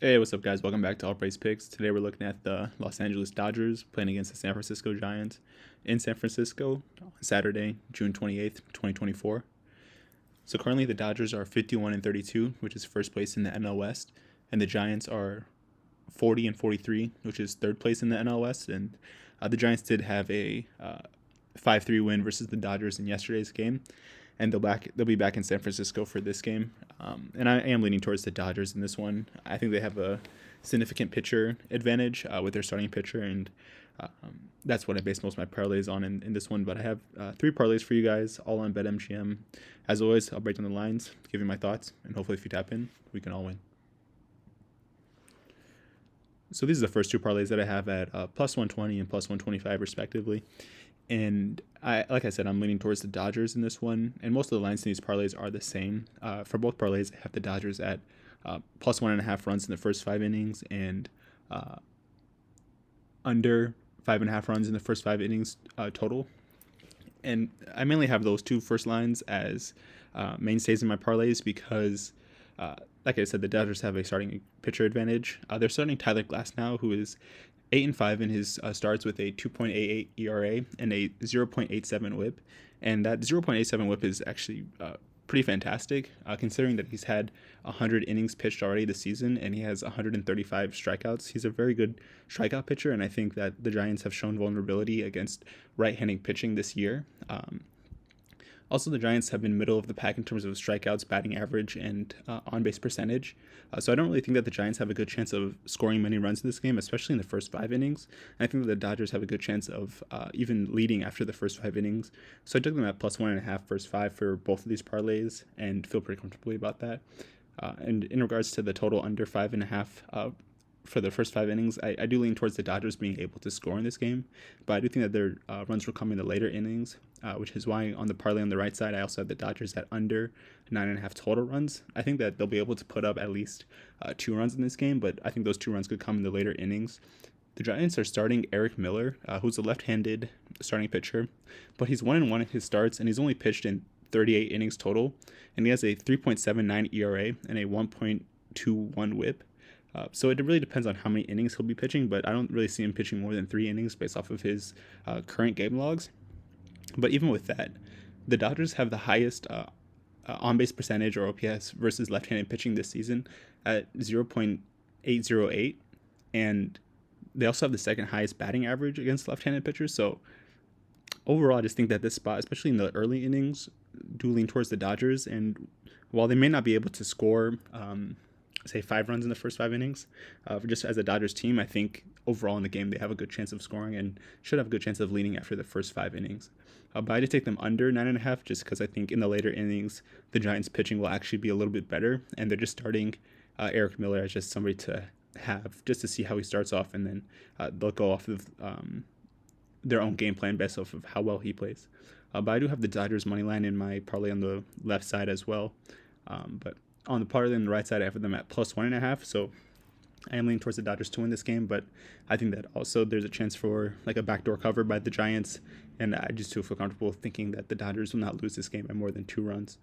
Hey, what's up, guys? Welcome back to All Praise Picks. Today we're looking at the Los Angeles Dodgers playing against the San Francisco Giants in San Francisco on Saturday, June 28th, 2024. So currently the Dodgers are 51-32, which is first place in the NL West, and the Giants are 40-43, which is third place in the NL West. And the Giants did have a 5-3 win versus the Dodgers in yesterday's game, and they'll be back in San Francisco for this game. And I am leaning towards the Dodgers in this one. I think they have a significant pitcher advantage with their starting pitcher, and that's what I base most of my parlays on in this one. But I have three parlays for you guys, all on BetMGM. As always, I'll break down the lines, give you my thoughts, and hopefully if you tap in, we can all win. So these are the first two parlays that I have at plus 120 and plus 125 respectively. And like I said, I'm leaning towards the Dodgers in this one. And most of the lines in these parlays are the same. For both parlays, I have the Dodgers at plus 1.5 runs in the first 5 innings and under 5.5 runs in the first 5 innings total. And I mainly have those two first lines as mainstays in my parlays because, like I said, the Dodgers have a starting pitcher advantage. They're starting Tyler Glasnow, who is 8-5 in his starts with a 2.88 ERA and a 0.87 WHIP, and that 0.87 WHIP is actually pretty fantastic, considering that he's had 100 innings pitched already this season and he has 135 strikeouts. He's a very good strikeout pitcher, and I think that the Giants have shown vulnerability against right-handed pitching this year. Also, the Giants have been middle of the pack in terms of strikeouts, batting average, and on-base percentage. So I don't really think that the Giants have a good chance of scoring many runs in this game, especially in the first 5 innings. And I think that the Dodgers have a good chance of even leading after the first 5 innings. So I took them at plus 1.5 first 5 for both of these parlays and feel pretty comfortably about that. And in regards to the total under 5.5 for the first 5 innings, I do lean towards the Dodgers being able to score in this game, but I do think that their runs will come in the later innings, which is why on the parlay on the right side, I also have the Dodgers at under 9.5 total runs. I think that they'll be able to put up at least 2 runs in this game, but I think those 2 runs could come in the later innings. The Giants are starting Eric Miller, who's a left-handed starting pitcher, but he's 1-1 in his starts, and he's only pitched in 38 innings total, and he has a 3.79 ERA and a 1.21 WHIP. So it really depends on how many innings he'll be pitching, but I don't really see him pitching more than 3 innings based off of his current game logs. But even with that, the Dodgers have the highest on-base percentage or OPS versus left-handed pitching this season at 0.808, and they also have the second highest batting average against left-handed pitchers. So overall, I just think that this spot, especially in the early innings, do lean towards the Dodgers. And while they may not be able to score say 5 runs in the first 5 innings, just as a Dodgers team, I think overall in the game they have a good chance of scoring and should have a good chance of leading after the first 5 innings. But I did take them under 9.5 just because I think in the later innings the Giants pitching will actually be a little bit better, and they're just starting Eric Miller as just somebody to have just to see how he starts off, and then they'll go off of their own game plan based off of how well he plays. But I do have the Dodgers money line in my parlay on the left side as well. But on the parlay on the right side, I have them at plus 1.5. So I am leaning towards the Dodgers to win this game, but I think that also there's a chance for like a backdoor cover by the Giants, and I just do feel comfortable thinking that the Dodgers will not lose this game by more than 2 runs.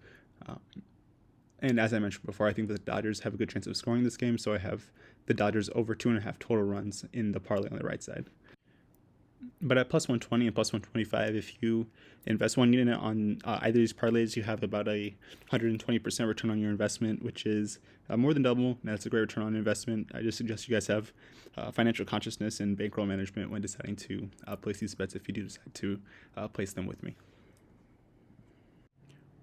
And as I mentioned before, I think that the Dodgers have a good chance of scoring this game, so I have the Dodgers over 2.5 total runs in the parlay on the right side. But at plus 120 and plus 125, if you invest 1 unit on either of these parlays, you have about a 120% return on your investment, which is more than double. And that's a great return on investment. I just suggest you guys have financial consciousness and bankroll management when deciding to place these bets if you do decide to place them with me.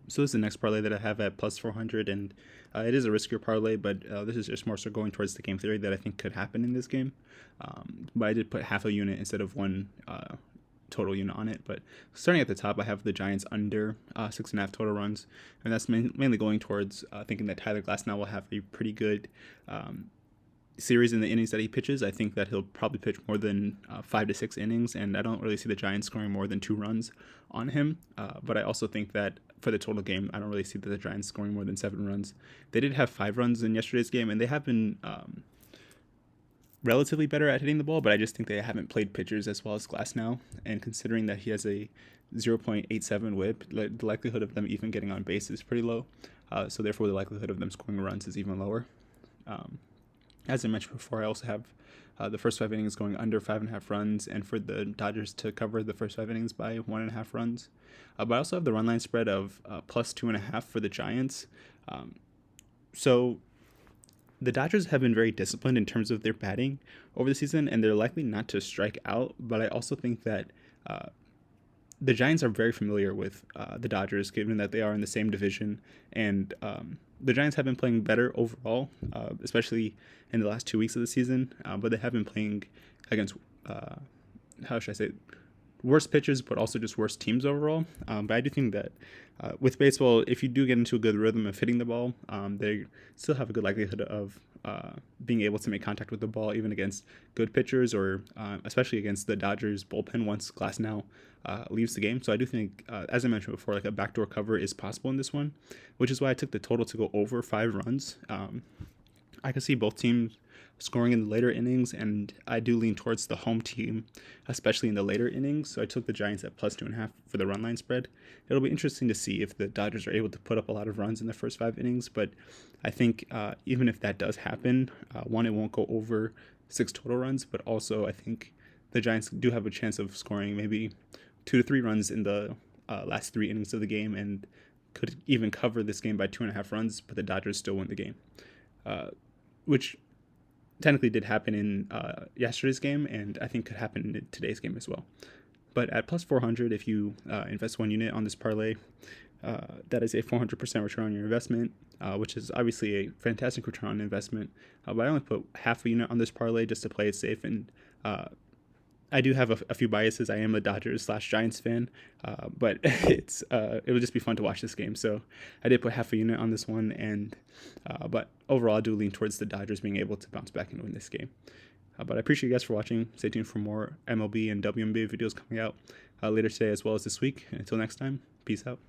So this is the next parlay that I have at plus 400, and it is a riskier parlay, but this is just more so going towards the game theory that I think could happen in this game. But I did put half a unit instead of 1 total unit on it. But starting at the top, I have the Giants under 6.5 total runs, and that's mainly going towards thinking that Tyler Glasnow will have a pretty good series in the innings that he pitches. I think that he'll probably pitch more than 5 to 6 innings, and I don't really see the Giants scoring more than 2 runs on him. But I also think that for the total game, I don't really see that the Giants scoring more than 7 runs. They did have 5 runs in yesterday's game, and they have been relatively better at hitting the ball, but I just think they haven't played pitchers as well as Glasnow. And considering that he has a 0.87 WHIP, the likelihood of them even getting on base is pretty low. So therefore, the likelihood of them scoring runs is even lower. As I mentioned before, I also have the first 5 innings going under 5.5 runs, and for the Dodgers to cover the first 5 innings by 1.5 runs. But I also have the run line spread of plus 2.5 for the Giants. So the Dodgers have been very disciplined in terms of their batting over the season, and they're likely not to strike out. But I also think that the Giants are very familiar with the Dodgers, given that they are in the same division, and the Giants have been playing better overall, especially in the last 2 weeks of the season. But they have been playing against, how should I say it, worse pitchers, but also just worse teams overall. But I do think that with baseball, if you do get into a good rhythm of hitting the ball, they still have a good likelihood of being able to make contact with the ball, even against good pitchers, or especially against the Dodgers bullpen once Glasnow leaves the game. So I do think, as I mentioned before, like a backdoor cover is possible in this one, which is why I took the total to go over 5 runs. I can see both teams scoring in the later innings, and I do lean towards the home team, especially in the later innings. So I took the Giants at plus 2.5 for the run line spread. It'll be interesting to see if the Dodgers are able to put up a lot of runs in the first 5 innings, but I think even if that does happen, one, it won't go over 6 total runs, but also I think the Giants do have a chance of scoring maybe 2 to 3 runs in the last 3 innings of the game, and could even cover this game by 2.5 runs, but the Dodgers still win the game, which technically did happen in yesterday's game, and I think could happen in today's game as well. But at plus 400, if you invest 1 unit on this parlay, that is a 400% return on your investment, which is obviously a fantastic return on investment. But I only put half a unit on this parlay just to play it safe, and I do have a few biases. I am a Dodgers/Giants fan, but it would just be fun to watch this game. So I did put half a unit on this one, and but overall, I do lean towards the Dodgers being able to bounce back and win this game. But I appreciate you guys for watching. Stay tuned for more MLB and WNBA videos coming out later today as well as this week. And until next time, peace out.